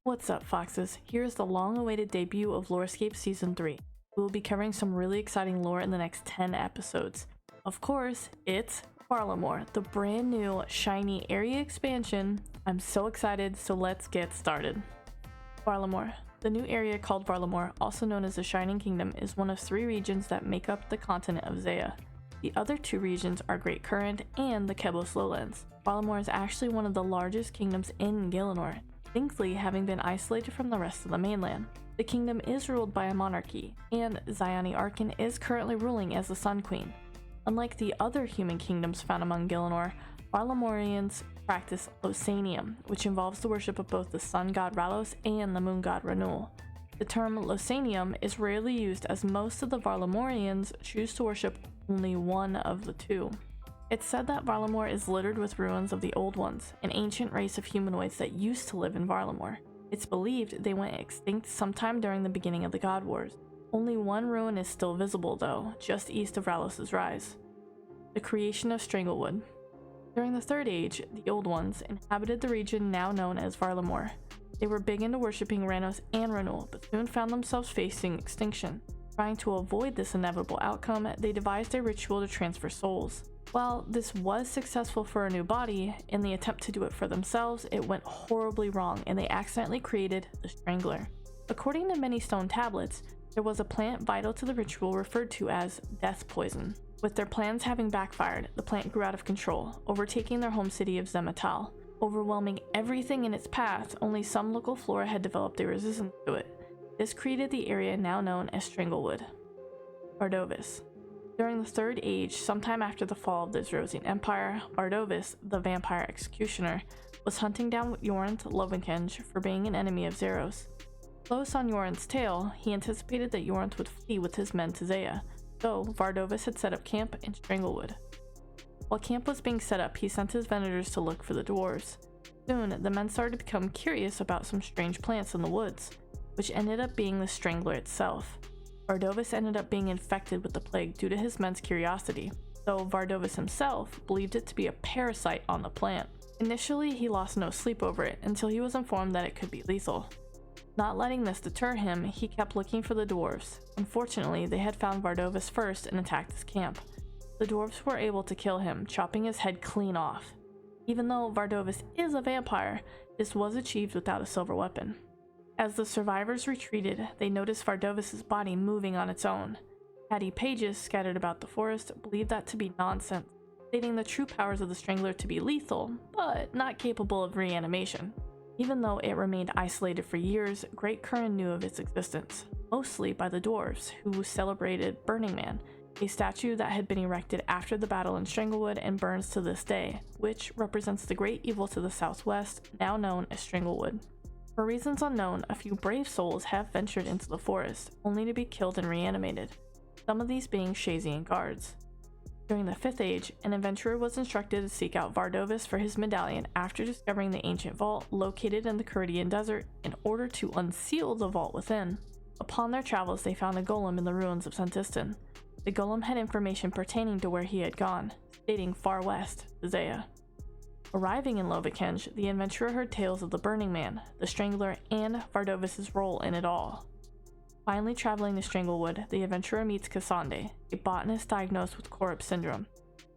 What's up, Foxes? Here's the long-awaited debut of LoreScape Season 3. We will be covering some really exciting lore in the next 10 episodes. Of course, it's Varlamore, the brand new, shiny area expansion. I'm so excited, so let's get started. Varlamore. The new area called Varlamore, also known as the Shining Kingdom, is one of 3 regions that make up the continent of Zeah. The other 2 regions are Great Current and the Kebos Lowlands. Varlamore is actually one of the largest kingdoms in Gielinor, distinctly having been isolated from the rest of the mainland. The kingdom is ruled by a monarchy, and Zyani Arkin is currently ruling as the Sun Queen. Unlike the other human kingdoms found among Gielinor, Varlamoreans practice Losanium, which involves the worship of both the sun god Ralos and the moon god Ranul. The term Losanium is rarely used as most of the Varlamoreans choose to worship only one of the 2. It's said that Varlamore is littered with ruins of the Old Ones, an ancient race of humanoids that used to live in Varlamore. It's believed they went extinct sometime during the beginning of the God Wars. Only one ruin is still visible though, just east of Ralos' rise. The creation of Stranglewood. During the Third Age, the Old Ones inhabited the region now known as Varlamore. They were big into worshipping Ranos and Ranul, but soon found themselves facing extinction. Trying to avoid this inevitable outcome, they devised a ritual to transfer souls. While this was successful for a new body, in the attempt to do it for themselves, it went horribly wrong and they accidentally created the Strangler. According to many stone tablets, there was a plant vital to the ritual referred to as death poison. With their plans having backfired, the plant grew out of control, overtaking their home city of Zemetal. Overwhelming everything in its path, only some local flora had developed a resistance to it. This created the area now known as Stranglewood. Vardovis. During the Third Age, sometime after the fall of the Zerosian Empire, Vardovis, the vampire executioner, was hunting down Yorent Lovenkenge for being an enemy of Zeros. Close on Yorent's tail, he anticipated that Yorent would flee with his men to Zeah, so Vardovis had set up camp in Stranglewood. While camp was being set up, he sent his vendors to look for the dwarves. Soon, the men started to become curious about some strange plants in the woods, which ended up being the Strangler itself. Vardovis ended up being infected with the plague due to his men's curiosity, though Vardovis himself believed it to be a parasite on the plant. Initially, he lost no sleep over it until he was informed that it could be lethal. Not letting this deter him, he kept looking for the dwarves. Unfortunately, they had found Vardovis first and attacked his camp. The dwarves were able to kill him, chopping his head clean off. Even though Vardovis is a vampire, this was achieved without a silver weapon. As the survivors retreated, they noticed Vardovis' body moving on its own. Hattie pages scattered about the forest believed that to be nonsense, stating the true powers of the Strangler to be lethal, but not capable of reanimation. Even though it remained isolated for years, Great Current knew of its existence, mostly by the dwarves, who celebrated Burning Man, a statue that had been erected after the battle in Stranglewood and burns to this day, which represents the great evil to the southwest, now known as Stranglewood. For reasons unknown, a few brave souls have ventured into the forest, only to be killed and reanimated, some of these being Shazian guards. During the Fifth Age, an adventurer was instructed to seek out Vardovis for his medallion after discovering the ancient vault located in the Caridian desert in order to unseal the vault within. Upon their travels, they found a golem in the ruins of Sentistan. The golem had information pertaining to where he had gone, stating far west, Zeah. Arriving in Lovenkenge, the adventurer heard tales of the Burning Man, the Strangler, and Vardovis' role in it all. Finally traveling to Stranglewood, the adventurer meets Cassandre, a botanist diagnosed with Korup syndrome.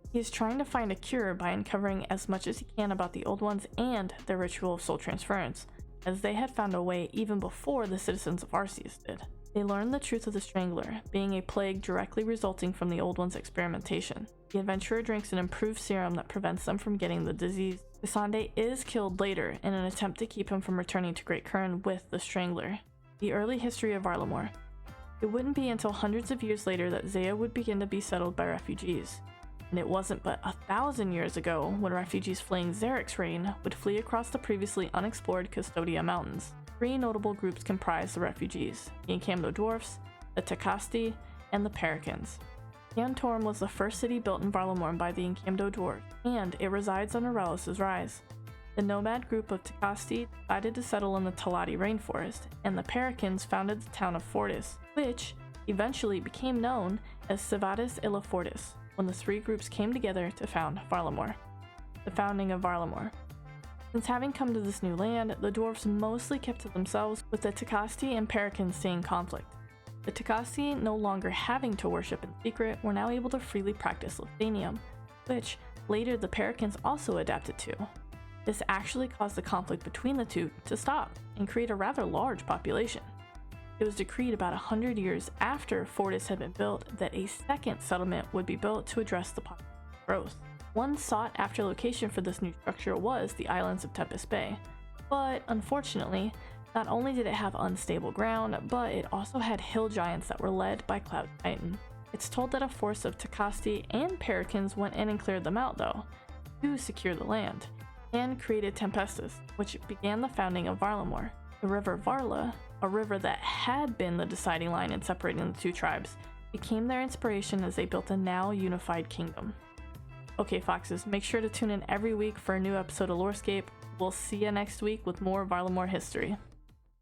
He is trying to find a cure by uncovering as much as he can about the Old Ones and their ritual of soul transference, as they had found a way even before the citizens of Arceus did. They learn the truth of the Strangler, being a plague directly resulting from the Old Ones' experimentation. The adventurer drinks an improved serum that prevents them from getting the disease. Cassandre is killed later in an attempt to keep him from returning to Great Current with the Strangler. The early history of Varlamore. It wouldn't be until hundreds of years later that Zeah would begin to be settled by refugees. And it wasn't but 1,000 years ago when refugees fleeing Xeric's reign would flee across the previously unexplored Custodia Mountains. 3 notable groups comprised the refugees: the Encamdo Dwarfs, the Takasti, and the Paracans. Yantorm was the first city built in Varlamore by the Encamdo Dwarfs, and it resides under Ralos' rise. The nomad group of Takasti decided to settle in the Talati rainforest, and the Paracans founded the town of Fortis, which eventually became known as Civatis Illa Fortis, when the 3 groups came together to found Varlamore. The founding of Varlamore. Since having come to this new land, the dwarves mostly kept to themselves, with the Takasti and Perikins staying in conflict. The Takasti, no longer having to worship in secret, were now able to freely practice Lithanium, which later the Perikins also adapted to. This actually caused the conflict between the two to stop and create a rather large population. It was decreed about 100 years after Fortis had been built that a second settlement would be built to address the population growth. One sought-after location for this new structure was the islands of Tempest Bay, but unfortunately, not only did it have unstable ground, but it also had hill giants that were led by Cloud Titan. It's told that a force of Takasti and Perikins went in and cleared them out though, to secure the land, and created Tempestus, which began the founding of Varlamore. The river Varla, a river that had been the deciding line in separating the two tribes, became their inspiration as they built a now unified kingdom. Okay, Foxes, make sure to tune in every week for a new episode of LoreScape. We'll see you next week with more Varlamore history.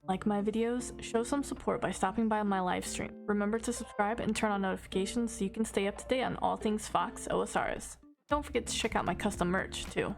Like my videos, show some support by stopping by my live stream. Remember to subscribe and turn on notifications so you can stay up to date on all things Foxx OSRs. Don't forget to check out my custom merch, too.